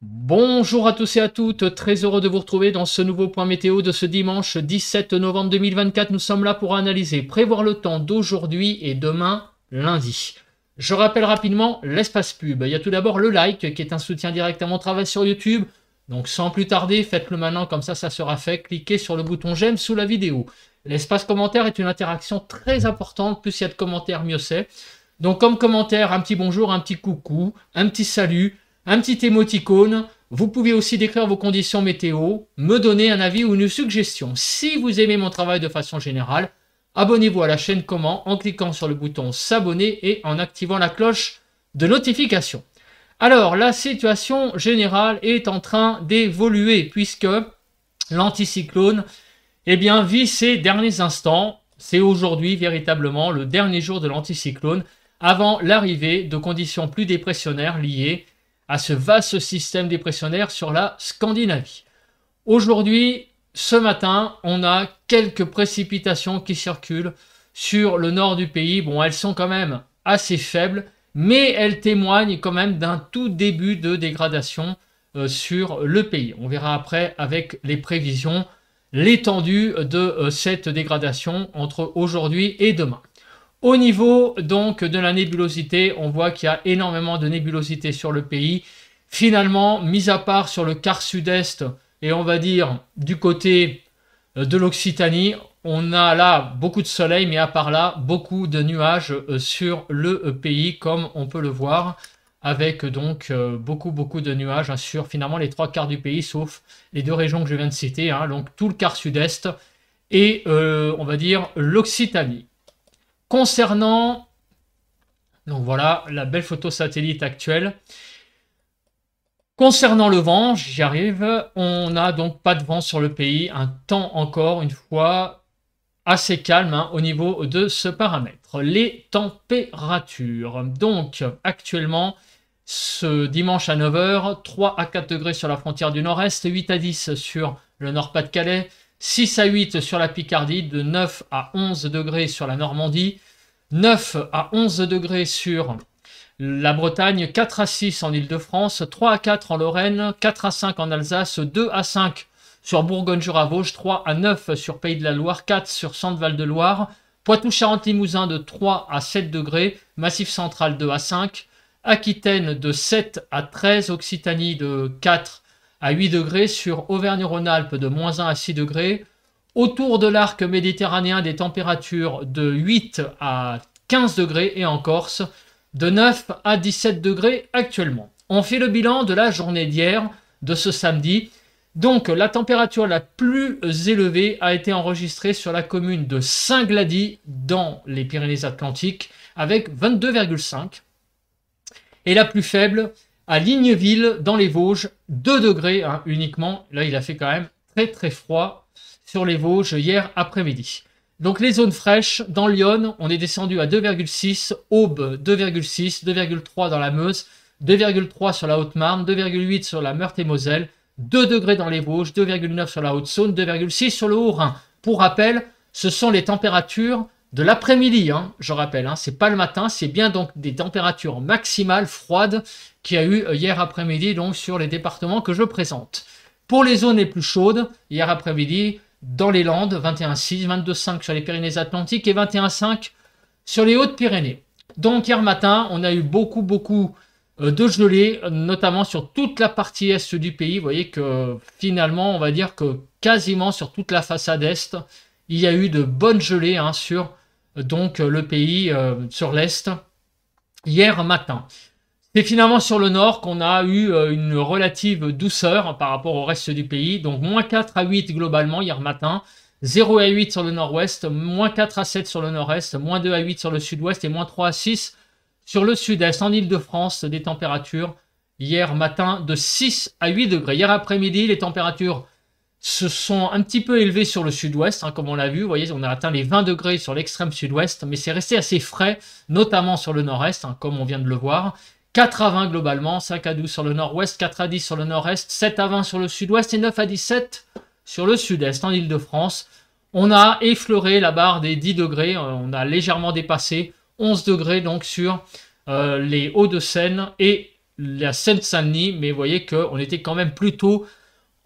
Bonjour à tous et à toutes, très heureux de vous retrouver dans ce nouveau point météo de ce dimanche 17 novembre 2024. Nous sommes là pour analyser, prévoir le temps d'aujourd'hui et demain, lundi. Je rappelle rapidement l'espace pub. Il y a tout d'abord le like qui est un soutien direct à mon travail sur YouTube. Donc sans plus tarder, faites-le maintenant, comme ça sera fait. Cliquez sur le bouton j'aime sous la vidéo. L'espace commentaire est une interaction très importante, plus il y a de commentaires, mieux c'est. Donc comme commentaire, un petit bonjour, un petit coucou, un petit salut, un petit émoticône. Vous pouvez aussi décrire vos conditions météo, me donner un avis ou une suggestion. Si vous aimez mon travail de façon générale, abonnez-vous à la chaîne comment en cliquant sur le bouton s'abonner et en activant la cloche de notification. Alors, la situation générale est en train d'évoluer puisque l'anticyclone vit ses derniers instants. C'est aujourd'hui véritablement le dernier jour de l'anticyclone avant l'arrivée de conditions plus dépressionnaires liées à ce vaste système dépressionnaire sur la Scandinavie. Aujourd'hui, ce matin, on a quelques précipitations qui circulent sur le nord du pays. Bon, elles sont quand même assez faibles, mais elles témoignent quand même d'un tout début de dégradation sur le pays. On verra après avec les prévisions l'étendue de cette dégradation entre aujourd'hui et demain. Au niveau donc de la nébulosité, on voit qu'il y a énormément de nébulosité sur le pays. Finalement, mis à part sur le quart sud-est et on va dire du côté de l'Occitanie, on a là beaucoup de soleil, mais à part là, beaucoup de nuages sur le pays, comme on peut le voir, avec donc beaucoup de nuages sur finalement les trois quarts du pays, sauf les deux régions que je viens de citer, donc tout le quart sud-est et on va dire l'Occitanie. Concernant, donc voilà, la belle photo satellite actuelle. Concernant le vent, j'y arrive, on n'a donc pas de vent sur le pays, un temps encore une fois assez calme au niveau de ce paramètre. Les températures, donc actuellement, ce dimanche à 9h, 3 à 4 degrés sur la frontière du nord-est, 8 à 10 sur le Nord-Pas-de-Calais, 6 à 8 sur la Picardie, de 9 à 11 degrés sur la Normandie, 9 à 11 degrés sur la Bretagne, 4 à 6 en Île-de-France, 3 à 4 en Lorraine, 4 à 5 en Alsace, 2 à 5 sur Bourgogne-Jura-Vosges, 3 à 9 sur Pays de la Loire, 4 sur Centre-Val-de-Loire, Poitou-Charentes-Limousin de 3 à 7 degrés, Massif central 2 à 5, Aquitaine de 7 à 13, Occitanie de 4 à 8 degrés, sur Auvergne-Rhône-Alpes de -1 à 6 degrés. Autour de l'arc méditerranéen, des températures de 8 à 15 degrés et en Corse, de 9 à 17 degrés actuellement. On fait le bilan de la journée d'hier, de ce samedi. Donc la température la plus élevée a été enregistrée sur la commune de Saint-Glady dans les Pyrénées-Atlantiques avec 22,5. Et la plus faible à Ligneville dans les Vosges, 2 degrés uniquement. Là, il a fait quand même très froid sur les Vosges hier après-midi. Donc les zones fraîches, dans Lyon, on est descendu à 2,6, Aube 2,6, 2,3 dans la Meuse, 2,3 sur la Haute-Marne, 2,8 sur la Meurthe-et-Moselle, 2 degrés dans les Vosges, 2,9 sur la Haute-Saône, 2,6 sur le Haut-Rhin. Pour rappel, ce sont les températures de l'après-midi, je rappelle, c'est pas le matin, c'est bien donc des températures maximales froides qu'il y a eu hier après-midi donc sur les départements que je présente. Pour les zones les plus chaudes, hier après-midi, dans les Landes, 21,6, 22,5 sur les Pyrénées-Atlantiques et 21,5 sur les Hautes-Pyrénées. Donc hier matin, on a eu beaucoup de gelée, notamment sur toute la partie est du pays. Vous voyez que finalement, on va dire que quasiment sur toute la façade est, il y a eu de bonnes gelées sur donc le pays, sur l'est, hier matin. C'est finalement sur le nord qu'on a eu une relative douceur par rapport au reste du pays. Donc moins 4 à 8 globalement hier matin, 0 à 8 sur le nord-ouest, moins 4 à 7 sur le nord-est, moins 2 à 8 sur le sud-ouest et moins 3 à 6 sur le sud-est. En Île-de-France, des températures hier matin de 6 à 8 degrés. Hier après-midi, les températures se sont un petit peu élevées sur le sud-ouest, comme on l'a vu. Vous voyez, on a atteint les 20 degrés sur l'extrême sud-ouest, mais c'est resté assez frais, notamment sur le nord-est, comme on vient de le voir. 4 à 20 globalement, 5 à 12 sur le nord-ouest, 4 à 10 sur le nord-est, 7 à 20 sur le sud-ouest et 9 à 17 sur le sud-est. En Île-de-France, on a effleuré la barre des 10 degrés, on a légèrement dépassé 11 degrés donc sur les Hauts-de-Seine et la Seine-Saint-Denis, mais vous voyez qu'on était quand même plutôt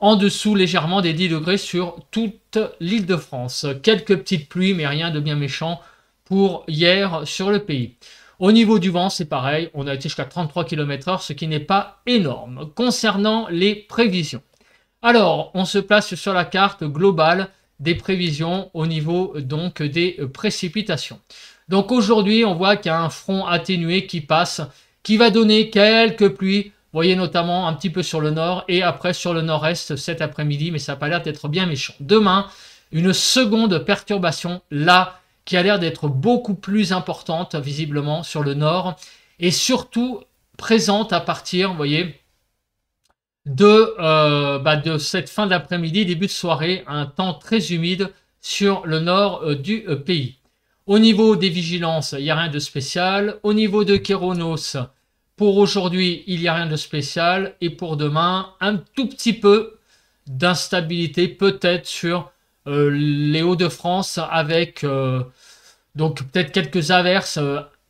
en dessous légèrement des 10 degrés sur toute l'île de France. Quelques petites pluies, mais rien de bien méchant pour hier sur le pays. Au niveau du vent, c'est pareil, on a été jusqu'à 33 km/h, ce qui n'est pas énorme. Concernant les prévisions, alors on se place sur la carte globale des prévisions au niveau donc des précipitations. Donc aujourd'hui, on voit qu'il y a un front atténué qui passe, qui va donner quelques pluies. Vous voyez notamment un petit peu sur le nord et après sur le nord-est cet après-midi, mais ça n'a pas l'air d'être bien méchant. Demain, une seconde perturbation là qui a l'air d'être beaucoup plus importante visiblement sur le nord et surtout présente à partir, vous voyez, de cette fin d'après-midi, début de soirée, un temps très humide sur le nord du pays. Au niveau des vigilances, il n'y a rien de spécial. Au niveau de Kéronos, pour aujourd'hui, il n'y a rien de spécial. Et pour demain, un tout petit peu d'instabilité peut-être sur les Hauts-de-France avec donc peut-être quelques averses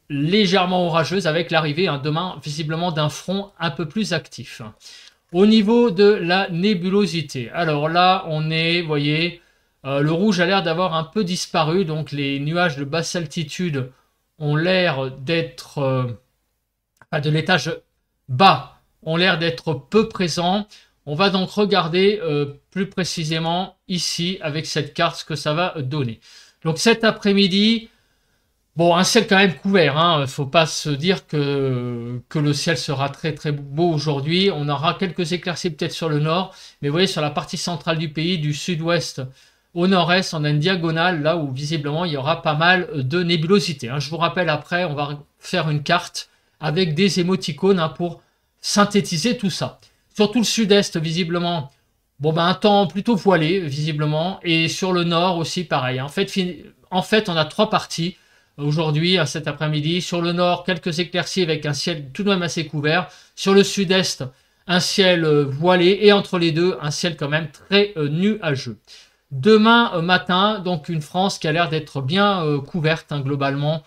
légèrement orageuses avec l'arrivée demain visiblement d'un front un peu plus actif. Au niveau de la nébulosité, alors là on est, vous voyez, le rouge a l'air d'avoir un peu disparu, donc les nuages de basse altitude ont l'air d'être, de l'étage bas, ont l'air d'être peu présents. On va donc regarder plus précisément ici avec cette carte ce que ça va donner. Donc cet après-midi, bon, un ciel quand même couvert, hein. Faut pas se dire que le ciel sera très très beau aujourd'hui. On aura quelques éclaircies peut-être sur le nord, mais vous voyez sur la partie centrale du pays, du sud-ouest au nord-est, on a une diagonale là où visiblement il y aura pas mal de nébulosité. Je vous rappelle après, on va faire une carte avec des émoticônes pour synthétiser tout ça. Sur tout le sud-est, visiblement, bon un temps plutôt voilé, visiblement, et sur le nord aussi pareil. En fait, on a trois parties aujourd'hui, cet après-midi. Sur le nord, quelques éclaircies avec un ciel tout de même assez couvert. Sur le sud-est, un ciel voilé, et entre les deux, un ciel quand même très nuageux. Demain matin, donc une France qui a l'air d'être bien couverte globalement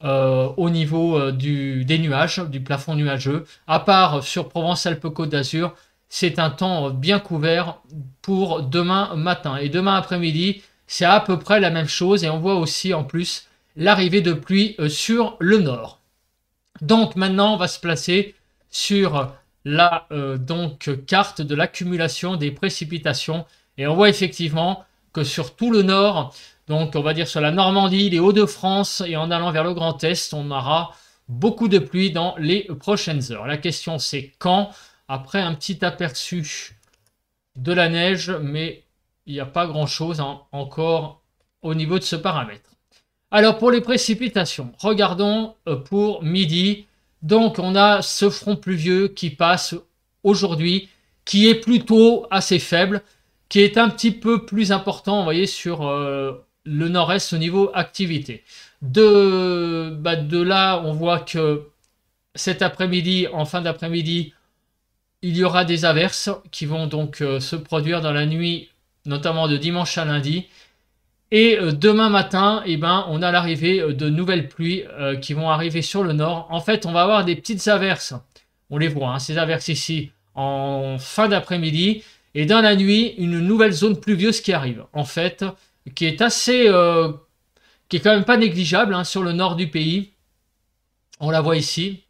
au niveau des nuages, du plafond nuageux. À part sur Provence-Alpes-Côte d'Azur, c'est un temps bien couvert pour demain matin. Et demain après-midi, c'est à peu près la même chose. Et on voit aussi en plus l'arrivée de pluie sur le nord. Donc maintenant, on va se placer sur la carte de l'accumulation des précipitations. Et on voit effectivement que sur tout le nord, donc on va dire sur la Normandie, les Hauts-de-France et en allant vers le Grand Est, on aura beaucoup de pluie dans les prochaines heures. La question c'est quand, après un petit aperçu de la neige, mais il n'y a pas grand-chose encore au niveau de ce paramètre. Alors pour les précipitations, regardons pour midi. Donc on a ce front pluvieux qui passe aujourd'hui, qui est plutôt assez faible, qui est un petit peu plus important, vous voyez, sur le nord-est au niveau activité. De là, on voit que cet après-midi, en fin d'après-midi, il y aura des averses qui vont donc se produire dans la nuit, notamment de dimanche à lundi. Et demain matin, on a l'arrivée de nouvelles pluies qui vont arriver sur le nord. En fait, on va avoir des petites averses. On les voit, ces averses ici, en fin d'après-midi. Et dans la nuit, une nouvelle zone pluvieuse qui arrive. En fait, qui est assez... qui est quand même pas négligeable sur le nord du pays. On la voit ici.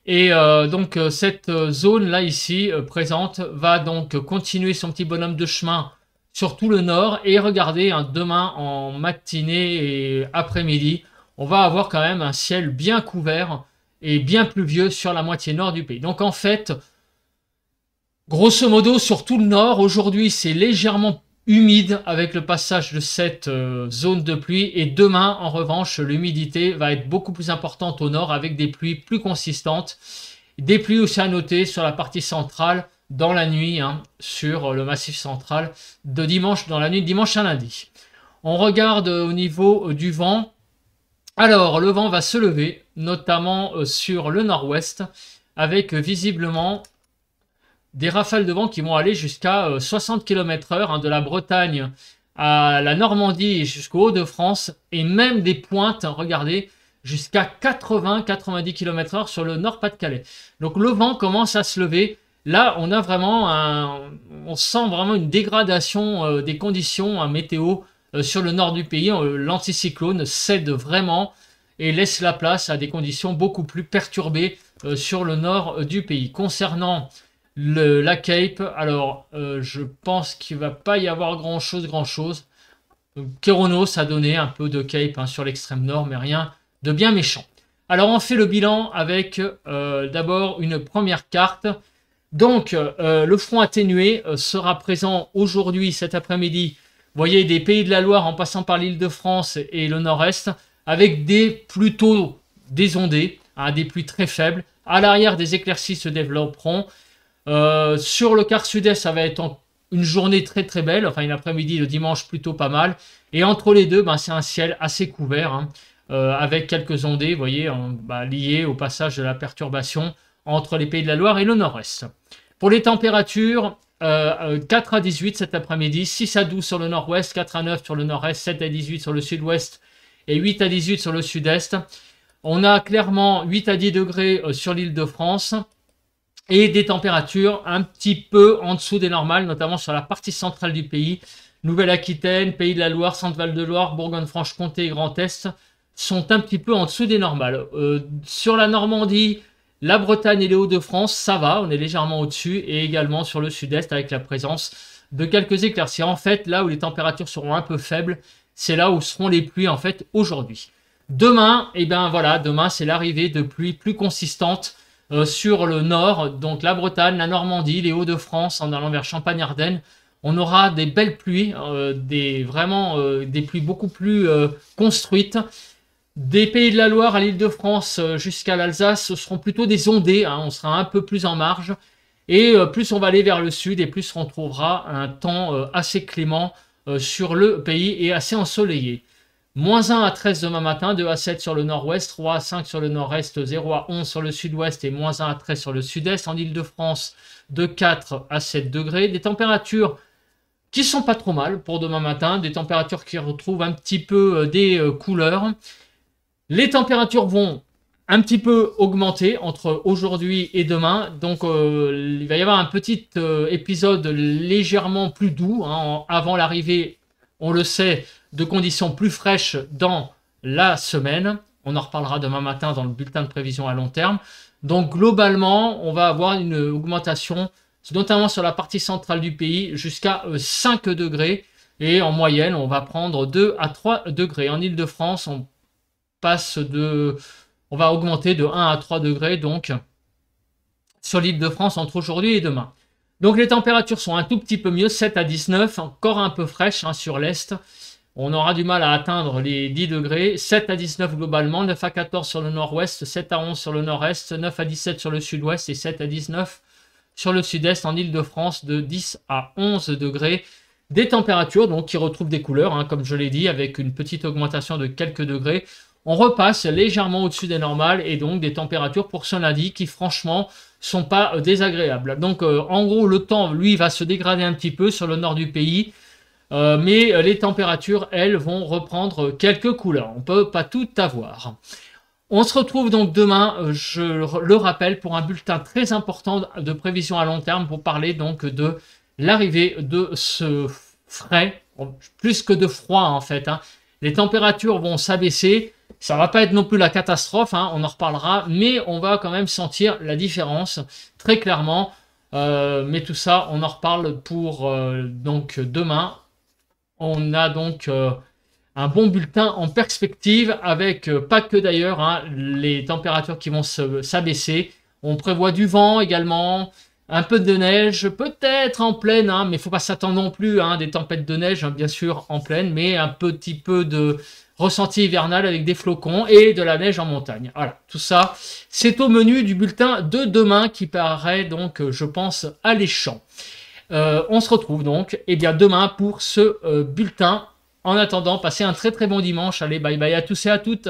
Et donc, cette zone-là ici, présente, va donc continuer son petit bonhomme de chemin sur tout le nord. Et regardez, demain en matinée et après-midi, on va avoir quand même un ciel bien couvert et bien pluvieux sur la moitié nord du pays. Donc en fait, grosso modo, sur tout le nord, aujourd'hui, c'est légèrement humide avec le passage de cette zone de pluie. Et demain, en revanche, l'humidité va être beaucoup plus importante au nord avec des pluies plus consistantes. Des pluies aussi à noter sur la partie centrale dans la nuit, sur le massif central de dimanche, dans la nuit de dimanche à lundi. On regarde au niveau du vent. Alors, le vent va se lever, notamment sur le nord-ouest, avec visiblement des rafales de vent qui vont aller jusqu'à 60 km/h de la Bretagne à la Normandie et jusqu'au Hauts-de-France, et même des pointes, regardez, jusqu'à 80-90 km/h sur le Nord-Pas-de-Calais. Donc le vent commence à se lever. Là, on a vraiment on sent vraiment une dégradation des conditions météo sur le nord du pays. L'anticyclone cède vraiment et laisse la place à des conditions beaucoup plus perturbées sur le nord du pays. Concernant la Cape, alors je pense qu'il ne va pas y avoir grand-chose. Kéronos a donné un peu de Cape sur l'extrême nord, mais rien de bien méchant. Alors on fait le bilan avec d'abord une première carte. Donc le front atténué sera présent aujourd'hui, cet après-midi. Vous voyez, des Pays de la Loire en passant par l'Île-de-France et le nord-est, avec plutôt des ondées, des pluies très faibles. À l'arrière, des éclaircies se développeront. Sur le quart sud-est, ça va être une journée très très belle, enfin une après-midi, le dimanche plutôt pas mal. Et entre les deux, c'est un ciel assez couvert, avec quelques ondées, vous voyez, liées au passage de la perturbation entre les Pays de la Loire et le nord-est. Pour les températures, 4 à 18 cet après-midi, 6 à 12 sur le nord-ouest, 4 à 9 sur le nord-est, 7 à 18 sur le sud-ouest et 8 à 18 sur le sud-est. On a clairement 8 à 10 degrés sur l'Île-de-France et des températures un petit peu en dessous des normales, notamment sur la partie centrale du pays. Nouvelle-Aquitaine, Pays de la Loire, Centre-Val-de-Loire, Bourgogne-Franche-Comté et Grand Est sont un petit peu en dessous des normales. Sur la Normandie, la Bretagne et les Hauts-de-France, ça va, on est légèrement au-dessus, et également sur le sud-est avec la présence de quelques éclaircies. En fait, là où les températures seront un peu faibles, c'est là où seront les pluies en fait aujourd'hui. Demain, demain c'est l'arrivée de pluies plus consistantes sur le nord, donc la Bretagne, la Normandie, les Hauts-de-France en allant vers Champagne-Ardenne. On aura des belles pluies, des pluies beaucoup plus construites. Des Pays de la Loire à l'Île-de-France jusqu'à l'Alsace, ce seront plutôt des ondées, on sera un peu plus en marge. Et plus on va aller vers le sud et plus on trouvera un temps assez clément sur le pays et assez ensoleillé. Moins 1 à 13 demain matin, 2 à 7 sur le nord-ouest, 3 à 5 sur le nord-est, 0 à 11 sur le sud-ouest et moins 1 à 13 sur le sud-est. En Île-de-France, de 4 à 7 degrés. Des températures qui sont pas trop mal pour demain matin, des températures qui retrouvent un petit peu des couleurs. Les températures vont un petit peu augmenter entre aujourd'hui et demain. Donc, il va y avoir un petit épisode légèrement plus doux avant l'arrivée, on le sait, de conditions plus fraîches dans la semaine. On en reparlera demain matin dans le bulletin de prévision à long terme. Donc, globalement, on va avoir une augmentation, notamment sur la partie centrale du pays, jusqu'à 5 degrés. Et en moyenne, on va prendre 2 à 3 degrés. En Île-de-France, on va augmenter de 1 à 3 degrés donc sur l'Île-de-France entre aujourd'hui et demain. Donc les températures sont un tout petit peu mieux, 7 à 19, encore un peu fraîches sur l'Est. On aura du mal à atteindre les 10 degrés, 7 à 19 globalement, 9 à 14 sur le nord-ouest, 7 à 11 sur le nord-est, 9 à 17 sur le sud-ouest et 7 à 19 sur le sud-est. En Île-de-France, de 10 à 11 degrés. Des températures donc qui retrouvent des couleurs, comme je l'ai dit, avec une petite augmentation de quelques degrés. On repasse légèrement au-dessus des normales et donc des températures pour ce lundi qui franchement sont pas désagréables. Donc en gros le temps lui va se dégrader un petit peu sur le nord du pays, mais les températures elles vont reprendre quelques couleurs. On peut pas tout avoir. On se retrouve donc demain, je le rappelle, pour un bulletin très important de prévision à long terme pour parler donc de l'arrivée de ce frais, plus que de froid en fait. Les températures vont s'abaisser. Ça va pas être non plus la catastrophe, on en reparlera, mais on va quand même sentir la différence très clairement. Mais tout ça, on en reparle pour donc demain. On a donc un bon bulletin en perspective avec pas que d'ailleurs les températures qui vont s'abaisser. On prévoit du vent également, un peu de neige, peut-être en pleine, mais il faut pas s'attendre non plus des tempêtes de neige, bien sûr en pleine, mais un petit peu de ressenti hivernal avec des flocons et de la neige en montagne. Voilà, tout ça, c'est au menu du bulletin de demain qui paraît donc, je pense, alléchant. On se retrouve donc demain pour ce bulletin. En attendant, passez un très très bon dimanche. Allez, bye bye à tous et à toutes.